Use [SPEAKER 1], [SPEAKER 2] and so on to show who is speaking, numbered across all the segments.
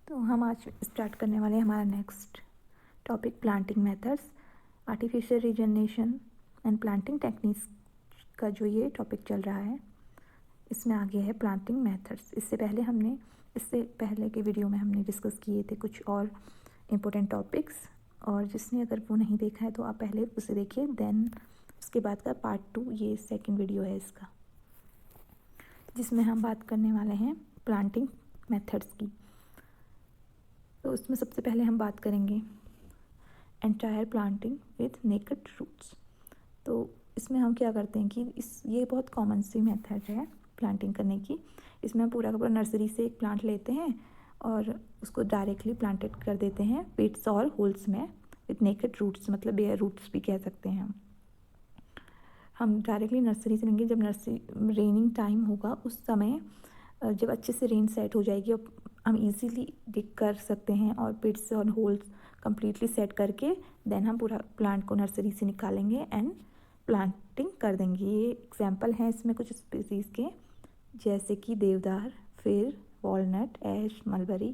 [SPEAKER 1] तो हम आज स्टार्ट करने वाले हैं हमारा next topic planting methods, artificial regeneration and planting techniques का जो ये टॉपिक चल रहा है इसमें आगे है प्लांटिंग मेथड्स। इससे पहले के वीडियो में हमने डिस्कस किए थे कुछ और इम्पोर्टेंट टॉपिक्स, और जिसने अगर वो नहीं देखा है तो आप पहले उसे देखिए, देन उसके बाद का पार्ट 2 ये सेकंड वीडियो है इसका, जिसमें हम बात करने वाले हैं प्लांटिंग मेथड्स की। तो उसमें सबसे पहले हम बात करेंगे entire planting with naked roots. तो इसमें हम क्या करते हैं कि ये बहुत कॉमन सी मेथड है प्लांटिंग करने की। इसमें हम पूरा का पूरा नर्सरी से एक प्लांट लेते हैं और उसको डायरेक्टली प्लांटेड कर देते हैं पिट्स और होल्स में विथ नेकेड रूट्स, मतलब बेयर रूट्स भी कह सकते हैं हम डायरेक्टली नर्सरी से लेंगे। जब नर्सरी रेनिंग टाइम होगा उस समय जब अच्छे से रेन सेट हो जाएगी और हम इजीली डिग कर सकते हैं और पिट्स और होल्स कम्प्लीटली सेट करके देन हम पूरा प्लांट को नर्सरी से निकालेंगे एंड प्लांटिंग कर देंगे। ये एग्जांपल हैं इसमें कुछ स्पीसीज़ के, जैसे कि देवदार, फिर वॉलनट, ऐश, मलबरी।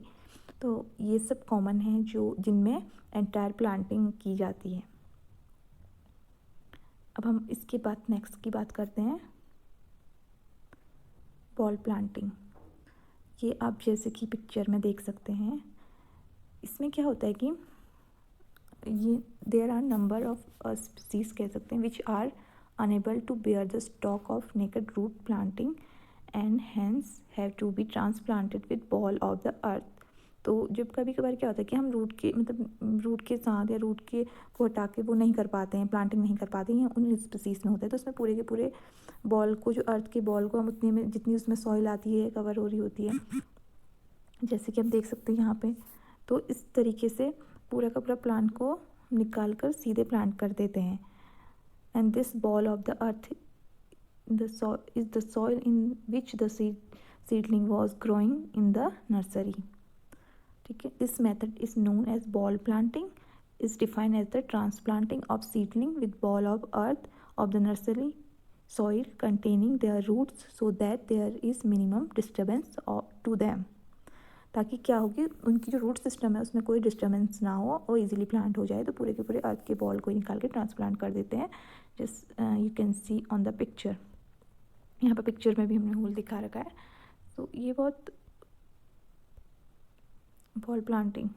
[SPEAKER 1] तो ये सब कॉमन हैं जो जिनमें एंटायर प्लांटिंग की जाती है। अब हम इसके बाद नेक्स्ट की बात करते हैं बॉल प्लांटिंग। ये आप जैसे कि पिक्चर में देख सकते हैं, इसमें क्या होता है कि ये there are number of species कह सकते हैं which are enable to bear the stock of naked root planting and hence have to be transplanted with ball of the earth. तो जब कभी कभार क्या होता है कि हम रूट के साथ या रूट के को हटा के वो नहीं कर पाते हैं, प्लांटिंग नहीं कर पाते हैं, उन स्पीसीज में होता है। तो उसमें पूरे के पूरे बॉल को, जो अर्थ के बॉल को हम उतने में जितनी उसमें सॉइल आती है कवर हो रही होती है, जैसे कि हम देख सकते हैं यहाँ पे। तो इस तरीके से पूरा का पूरा प्लांट को निकाल कर सीधे प्लांट कर देते हैं। And this ball of the earth is the soil in which the seedling was growing in the nursery. ठीक है, this method is known as ball planting is defined as the transplanting of seedling with ball of earth of the nursery soil containing their roots so that there is minimum disturbance to them, ताकि क्या होगी उनकी जो root system है उसमें कोई disturbance ना हो और इजीली प्लांट हो जाए। तो पूरे के पूरे अर्थ के बॉल को निकाल के ट्रांसप्लांट कर देते हैं, just you can C on the picture. यहाँ पर पिक्चर में भी हमने होल दिखा रखा है। तो ये बहुत बॉल प्लांटिंग।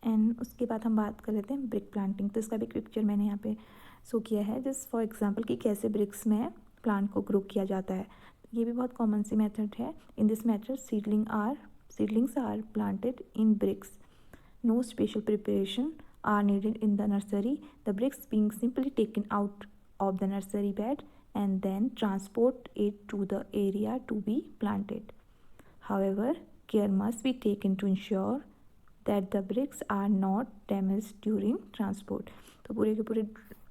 [SPEAKER 1] एंड उसके बाद हम बात कर लेते हैं ब्रिक प्लांटिंग। तो इसका भी पिक्चर मैंने यहाँ पे शो किया है, जस्ट फॉर एग्जांपल कि कैसे ब्रिक्स में प्लांट को ग्रो किया जाता है। ये भी बहुत कॉमन सी मेथड है। In this method seedlings are planted in bricks, no special preparation are needed in the nursery, the bricks being simply taken out of the nursery bed and then transport it to the area to be planted. However care must be taken to ensure that the bricks are not damaged during transport। तो पूरे के पूरे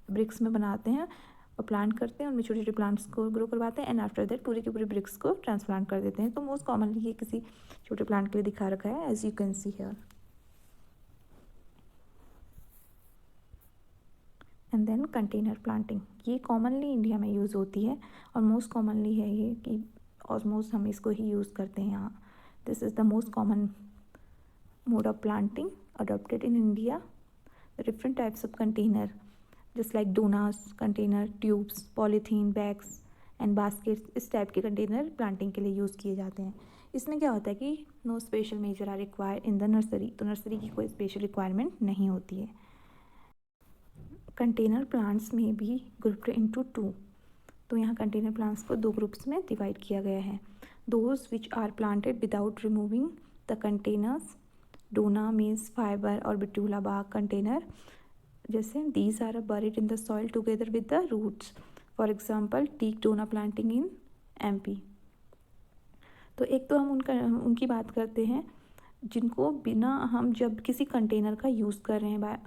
[SPEAKER 1] BRICS में बनाते हैं और plant करते हैं, उनमें छोटे छोटे प्लांट्स को ग्रो करवाते हैं एंड आफ्टर दैट पूरे के पूरे ब्रिक्स को ट्रांसप्लांट कर देते हैं। तो मोस्ट कॉमनली ये किसी छोटे प्लांट के लिए दिखा रखा है, as you can see here. And then container planting, ये कॉमनली इंडिया में यूज़ होती है और मोस्ट कॉमनली है ये कि ऑलमोस्ट हम इसको ही यूज़ करते हैं यहाँ। This is the most common mode of planting adopted in India. The different types of container, just like donas, container, tubes, polythene bags and baskets, इस टाइप के कंटेनर प्लांटिंग के लिए यूज़ किए जाते हैं। इसमें क्या होता है कि no special measure are required in the nursery. तो नर्सरी की कोई स्पेशल रिक्वायरमेंट नहीं होती है। कंटेनर प्लांट्स में भी ग्रुप्ड इनटू 2। तो यहाँ कंटेनर प्लांट्स को 2 ग्रुप्स में डिवाइड किया गया है। Those which are planted without removing the containers, डोना मीन्स फाइबर और बिट्यूला बाग कंटेनर, जैसे these are buried in the soil together with the roots, for example teak डोना प्लांटिंग इन MP। तो एक तो हम उनकी बात करते हैं जिनको बिना हम जब किसी कंटेनर का यूज़ कर रहे हैं,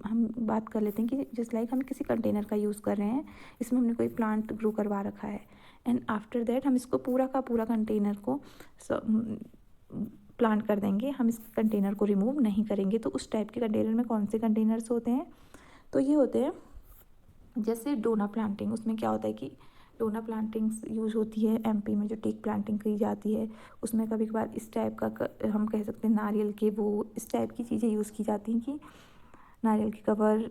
[SPEAKER 1] हम बात कर लेते हैं कि जस्ट लाइक हम किसी कंटेनर का यूज़ कर रहे हैं, इसमें हमने कोई प्लांट ग्रो करवा रखा है एंड आफ्टर दैट हम इसको पूरा का पूरा कंटेनर को प्लांट कर देंगे, हम इस कंटेनर को रिमूव नहीं करेंगे। तो उस टाइप के कंटेनर में कौन से कंटेनर्स होते हैं? तो ये होते हैं जैसे डोना प्लांटिंग। उसमें क्या होता है कि डोना प्लांटिंग्स यूज़ होती है एमपी में, जो टेक प्लांटिंग की जाती है उसमें कभी कभार इस टाइप का हम कह सकते हैं नारियल के वो इस टाइप की चीज़ें यूज़ की जाती हैं कि नारियल के कवर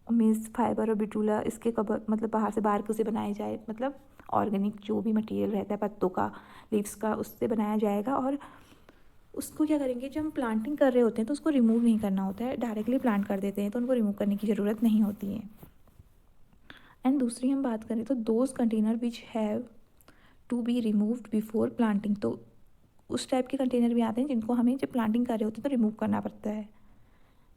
[SPEAKER 1] मीन्स फाइबर और बिटूला इसके कवर मतलब बाहर से बाहर उसे बनाया जाए, मतलब ऑर्गेनिक जो भी मटेरियल रहता है पत्तों का, लीव्स का, उससे बनाया जाएगा। और उसको क्या करेंगे, जब हम प्लांटिंग कर रहे होते हैं तो उसको रिमूव नहीं करना होता है, डायरेक्टली प्लांट कर देते हैं तो उनको रिमूव करने की ज़रूरत नहीं होती है। एंड दूसरी हम बात करें तो those container which have to be removed before planting, तो उस टाइप के कंटेनर भी आते हैं जिनको हमें जब प्लांटिंग कर रहे होते हैं तो रिमूव करना पड़ता है।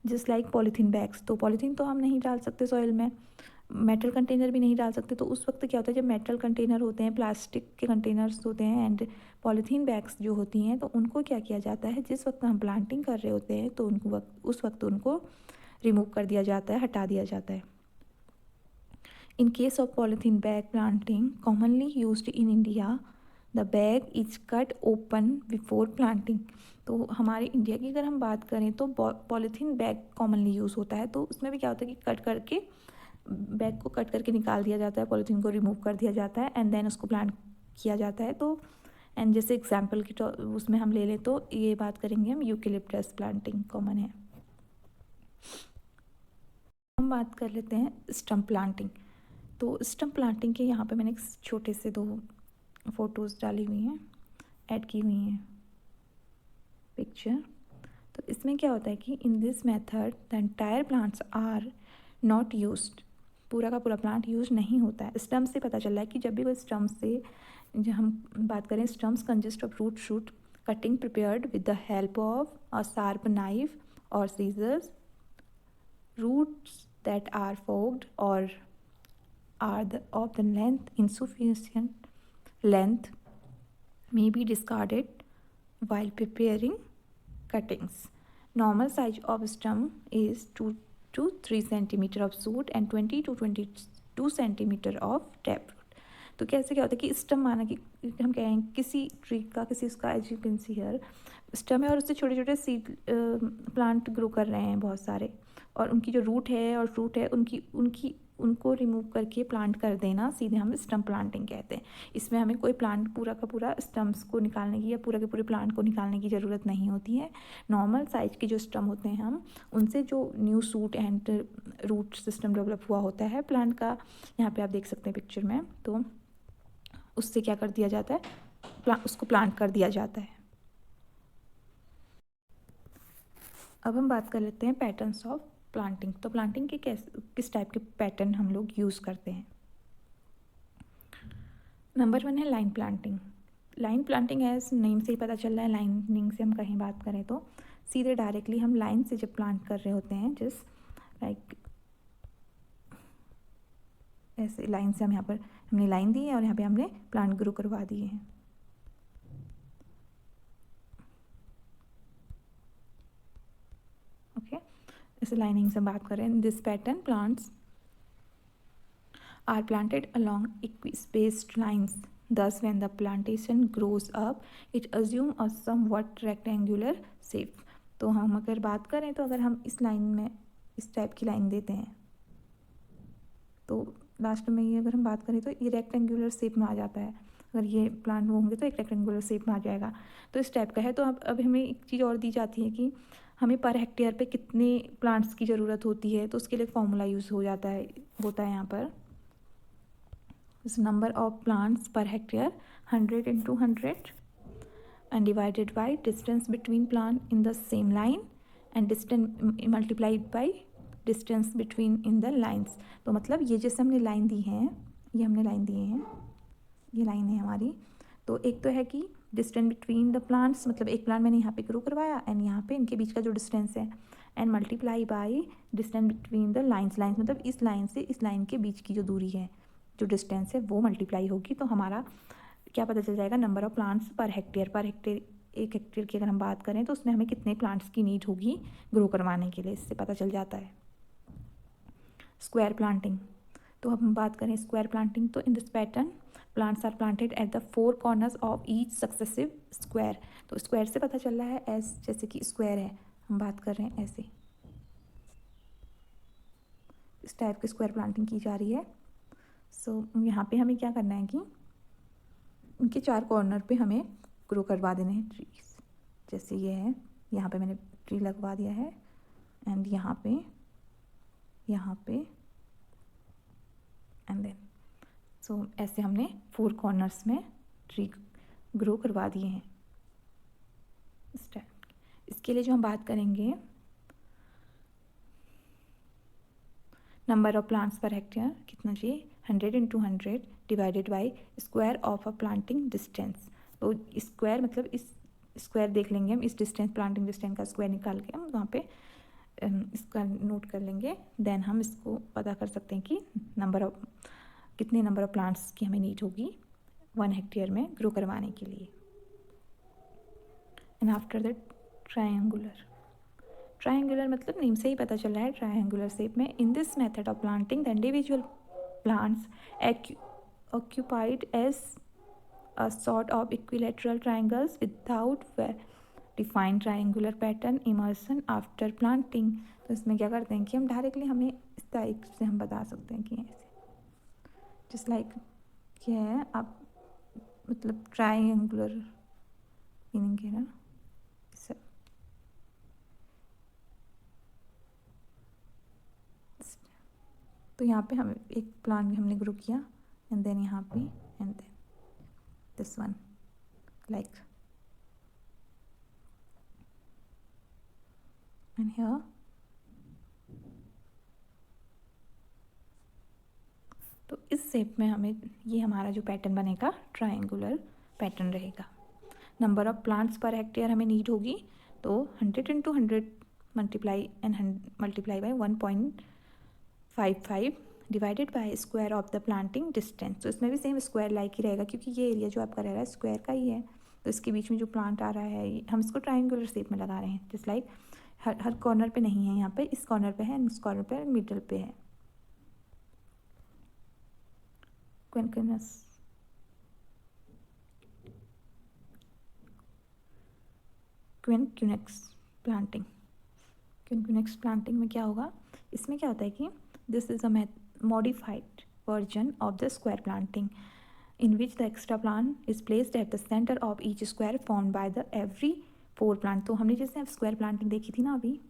[SPEAKER 1] जस्ट लाइक पॉलीथीन बैग्स, तो पॉलीथीन तो हम नहीं डाल सकते सॉइल में, मेटल कंटेनर भी नहीं डाल सकते। तो उस वक्त क्या होता है, जब मेटल कंटेनर होते हैं, प्लास्टिक के कंटेनर्स होते हैं एंड पॉलीथीन बैग्स जो होती हैं, तो उनको क्या किया जाता है, जिस वक्त हम प्लांटिंग कर रहे होते हैं तो उनको उस वक्त उनको रिमूव कर दिया जाता है, हटा दिया जाता है। In case of polythene bag planting commonly used in India, the bag is cut open before planting. तो हमारे इंडिया की अगर हम बात करें तो पॉलीथीन बैग कॉमनली यूज़ होता है, तो उसमें भी क्या होता है कि कट करके बैग को कट करके निकाल दिया जाता है, पॉलीथीन को रिमूव कर दिया जाता है एंड देन उसको प्लांट किया जाता है। तो एंड जैसे एग्जांपल की तो उसमें हम ले लें तो ये बात करेंगे हम यूकेलिप्टस प्लांटिंग कॉमन है। हम बात कर लेते हैं स्टम्प प्लांटिंग। तो स्टम्प प्लांटिंग के यहाँ पे मैंने छोटे से 2 फोटोज़ डाली हुई हैं, ऐड की हुई हैं पिक्चर। तो इसमें क्या होता है कि in this method the entire plants are not used, पूरा का पूरा प्लांट यूज नहीं होता है। स्टम्प से पता चल रहा है कि जब भी कोई स्टम्प से जब हम बात करें, stumps consist of root shoot cutting prepared with the help of a sharp knife और scissors, roots that are forked or are of the length insufficient length may be discarded while preparing cuttings. Normal size of stump is 2 to 3 centimeter of shoot and 20 to 22 centimeter of taproot. तो कैसे क्या होता है कि स्टम माना कि हम कहें किसी ट्री का, किसी उसका, as you can see here stem है और उससे छोटे छोटे सीड प्लांट ग्रो कर रहे हैं बहुत सारे, और उनकी जो रूट है और फ्रूट है उनको रिमूव करके प्लांट कर देना, सीधे हम स्टम्प प्लांटिंग कहते हैं। इसमें हमें कोई प्लांट पूरा का पूरा स्टम्प्स को निकालने की या पूरा के पूरे प्लांट को निकालने की ज़रूरत नहीं होती है। नॉर्मल साइज के जो स्टम होते हैं हम उनसे जो new shoot and root system develop हुआ होता है प्लांट का, यहाँ पे आप देख सकते हैं पिक्चर में, तो उससे क्या कर दिया जाता है, उसको प्लांट कर दिया जाता है। अब हम बात कर लेते हैं पैटर्न्स ऑफ प्लांटिंग। तो प्लांटिंग के किस टाइप के पैटर्न हम लोग यूज़ करते हैं। नंबर 1 है line planting. Line planting as name से ही पता चल रहा है, लाइनिंग से हम कहीं बात करें तो सीधे डायरेक्टली हम लाइन से जब प्लांट कर रहे होते हैं, जिस लाइक ऐसे लाइन से हम यहाँ पर हमने लाइन दी है और यहाँ पे हमने प्लांट ग्रो करवा दिए हैं। ओके, इस लाइनिंग से बात करें, this pattern plants are planted along equispaced lines. Thus, when the plantation grows up, it assumes a somewhat rectangular shape. तो हम अगर बात करें तो अगर हम इस लाइन में इस टाइप की लाइन देते हैं तो लास्ट में ये अगर हम बात करें तो ये रेक्टेंगुलर शेप में आ जाता है। अगर ये प्लांट वो होंगे तो एक रेक्टेंगुलर शेप में आ जाएगा। तो इस टाइप का है। तो अब हमें एक चीज़ और दी जाती है कि हमें पर हेक्टेयर पे कितने प्लांट्स की ज़रूरत होती है, तो उसके लिए फॉर्मूला यूज़ होता है यहाँ पर। This number of plants per hectare 100 into 100 and divided by distance between plant in the same line and distance multiplied by distance between in the lines। तो मतलब ये जैसे हमने लाइन दी है, ये हमने लाइन दिए हैं, ये लाइन है हमारी। तो एक तो है कि डिस्टेंस बिटवीन द प्लांट्स, मतलब एक प्लांट मैंने यहाँ पे ग्रो करवाया एंड यहाँ पे इनके बीच का जो डिस्टेंस है, and multiply by distance between the lines. Lines मतलब इस लाइन से इस लाइन के बीच की जो दूरी है, जो डिस्टेंस है वो मल्टीप्लाई होगी, तो हमारा क्या पता चल जाएगा, number of plants per hectare. एक हेक्टेयर की अगर हम बात करें तो उसमें हमें कितने प्लांट्स की नीड होगी ग्रो करवाने के लिए, इससे पता चल जाता है। स्क्वायर प्लांटिंग, तो हम बात करें स्क्वायर प्लांटिंग, तो in this pattern plants are planted at the 4 corners of each successive square. तो स्क्वायर से पता चल रहा है एस, जैसे कि स्क्वायर है, हम बात कर रहे हैं ऐसे, इस टाइप की स्क्वायर प्लांटिंग की जा रही है। सो यहाँ पे हमें क्या करना है कि इनके 4 कॉर्नर पे हमें ग्रो करवा देने हैं ट्रीज। जैसे ये है, यहाँ पे मैंने ट्री लगवा दिया है एंड यहाँ पे एंड देन सो ऐसे हमने 4 कॉर्नर्स में ट्री ग्रो करवा दिए हैं इस टाइप। इसके लिए जो हम बात करेंगे, number of plants per hectare कितना चाहिए, 100 × 100 divided by square of a planting distance. तो स्क्वायर मतलब इस स्क्वायर देख लेंगे हम, इस डिस्टेंस प्लांटिंग डिस्टेंस का स्क्वायर निकाल के हम वहाँ पे इसका नोट कर लेंगे। देन हम इसको पता कर सकते हैं कि कितने नंबर ऑफ प्लांट्स की हमें नीड होगी 1 हेक्टेयर में ग्रो करवाने के लिए। एंड आफ्टर दैट ट्रायंगुलर मतलब नेम से ही पता चल रहा है ट्रायंगुलर शेप में। इन this method of planting the individual plants occupied as a sort of equilateral triangles without defined triangular pattern emersion after planting। तो इसमें क्या करते हैं कि हम डायरेक्टली हमें इस टाइप से हम बता सकते हैं कि ऐसे जस्ट लाइक क्या है, आप मतलब ट्रायंगुलर मीनिंग है ना। तो यहाँ पे हम एक प्लांट भी हमने ग्रो किया एंड देन यहाँ पे and then this one like and here. तो इस शेप में हमें ये हमारा जो पैटर्न बनेगा ट्रायंगुलर पैटर्न रहेगा। Number of plants per hectare हमें नीड होगी, तो 100 × 100 multiply by 1.55 divided by square of the planting distance. तो इसमें भी सेम स्क्वायर लाइक ही रहेगा क्योंकि ये एरिया जो आपका रह रहा है स्क्वायर का ही है। तो इसके बीच में जो प्लांट आ रहा है हम इसको ट्रायंगुलर शेप में लगा रहे हैं। जस्ट लाइक हर कॉर्नर पे नहीं है, यहाँ पे इस कॉर्नर पे है, इस कॉर्नर पे मिडल पे है। क्विनक्स प्लांटिंग में क्या होगा, इसमें क्या होता है कि this is a modified version of the square planting in which the extra plant is placed at the center of each square formed by the every 4 plant। तो हमने जैसे स्क्वायर प्लांटिंग देखी थी ना, अभी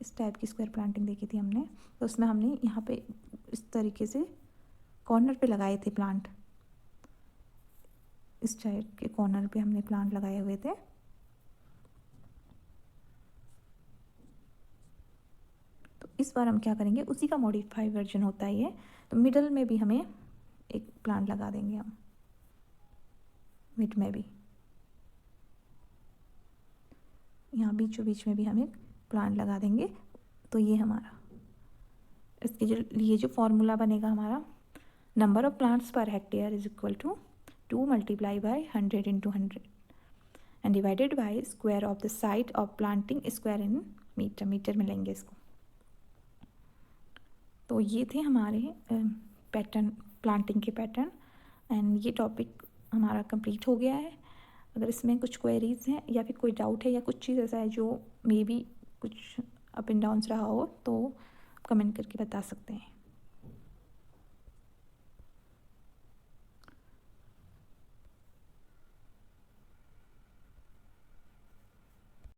[SPEAKER 1] इस टाइप की स्क्वायर प्लांटिंग देखी थी हमने, तो उसमें हमने यहाँ पे इस तरीके से कॉर्नर पे लगाए थे प्लांट, इस टाइप के कॉर्नर पे हमने प्लांट लगाए हुए थे। तो इस बार हम क्या करेंगे, उसी का मॉडिफाई वर्जन होता है ये। तो मिडल में भी हमें एक प्लांट लगा देंगे हम, मिड में भी, यहाँ बीचों बीच में भी हम एक प्लांट लगा देंगे। तो ये हमारा इसके लिए जो फॉर्मूला बनेगा हमारा, number of plants per hectare is equal to 2 multiply by 100 × 100 and divided by square of the side of planting square in metre में लेंगे इसको। तो ये थे हमारे पैटर्न, प्लांटिंग के पैटर्न। एंड ये टॉपिक हमारा कंप्लीट हो गया है। अगर इसमें कुछ क्वेरीज हैं या फिर कोई डाउट है या कुछ चीज़ ऐसा है जो मे बी कुछ अप एंड डाउन्स रहा हो तो कमेंट करके बता सकते हैं।